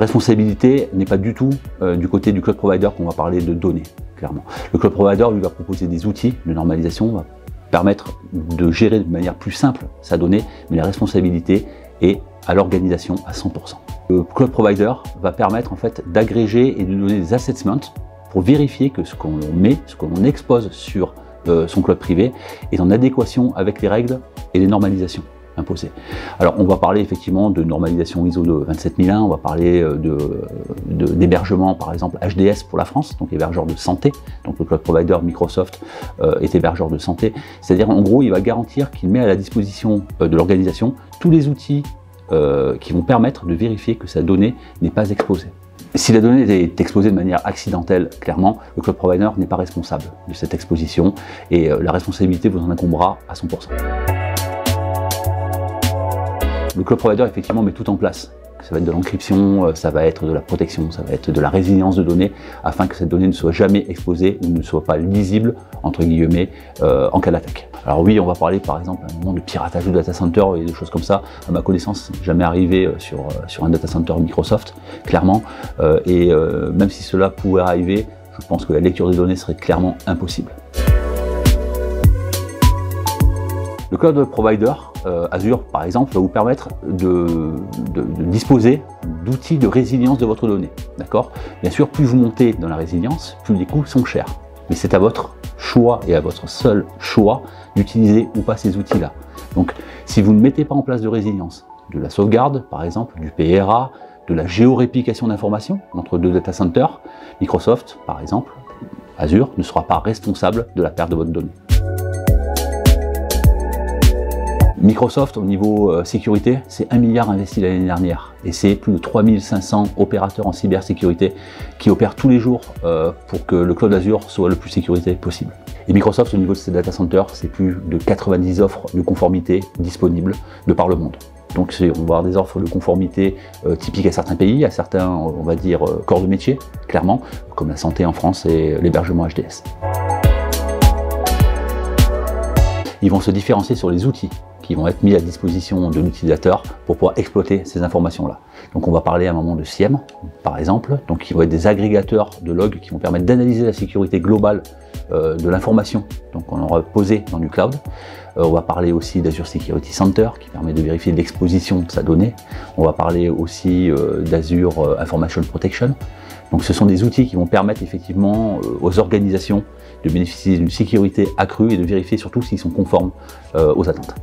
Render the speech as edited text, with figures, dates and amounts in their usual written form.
responsabilité n'est pas du tout du côté du cloud provider qu'on va parler de données, clairement. Le cloud provider lui va proposer des outils de normalisation, va permettre de gérer de manière plus simple sa donnée, mais la responsabilité est à l'organisation à 100%. Le cloud provider va permettre en fait d'agréger et de donner des assessments pour vérifier que ce qu'on met, ce qu'on expose sur son cloud privé est en adéquation avec les règles et les normalisations imposées. Alors on va parler effectivement de normalisation ISO de 27001, on va parler d'hébergement par exemple HDS pour la France, donc hébergeur de santé, donc le cloud provider Microsoft est hébergeur de santé, c'est-à-dire en gros il va garantir qu'il met à la disposition de l'organisation tous les outils qui vont permettre de vérifier que sa donnée n'est pas exposée. Si la donnée est exposée de manière accidentelle, clairement, le cloud provider n'est pas responsable de cette exposition et la responsabilité vous en incombera à 100%. Le cloud provider effectivement met tout en place. Ça va être de l'encryption, ça va être de la protection, ça va être de la résilience de données afin que cette donnée ne soit jamais exposée ou ne soit pas lisible entre guillemets en cas d'attaque. Alors oui, on va parler par exemple à un moment de piratage de data center et de choses comme ça. À ma connaissance, jamais arrivé sur un data center Microsoft, clairement. Même si cela pouvait arriver, je pense que la lecture des données serait clairement impossible. Le cloud provider, Azure par exemple, va vous permettre de disposer d'outils de résilience de votre donnée. D'accord ? Bien sûr, plus vous montez dans la résilience, plus les coûts sont chers. Mais c'est à votre choix et à votre seul choix d'utiliser ou pas ces outils-là. Donc, si vous ne mettez pas en place de résilience, de la sauvegarde par exemple, du PRA, de la géoréplication d'informations entre deux data centers, Microsoft par exemple, Azure ne sera pas responsable de la perte de votre donnée. Microsoft, au niveau sécurité, c'est 1 milliard investi l'année dernière et c'est plus de 3500 opérateurs en cybersécurité qui opèrent tous les jours pour que le cloud Azure soit le plus sécurisé possible. Et Microsoft, au niveau de ses data centers, c'est plus de 90 offres de conformité disponibles de par le monde. Donc on va avoir des offres de conformité typiques à certains pays, à certains, on va dire, corps de métier, clairement, comme la santé en France et l'hébergement HDS. Ils vont se différencier sur les outils qui vont être mis à disposition de l'utilisateur pour pouvoir exploiter ces informations-là. Donc on va parler à un moment de SIEM, par exemple, donc qui vont être des agrégateurs de logs qui vont permettre d'analyser la sécurité globale de l'information qu'on aura posée dans du cloud. On va parler aussi d'Azure Security Center qui permet de vérifier l'exposition de sa donnée. On va parler aussi d'Azure Information Protection. Donc ce sont des outils qui vont permettre effectivement aux organisations de bénéficier d'une sécurité accrue et de vérifier surtout s'ils sont conformes aux attentes.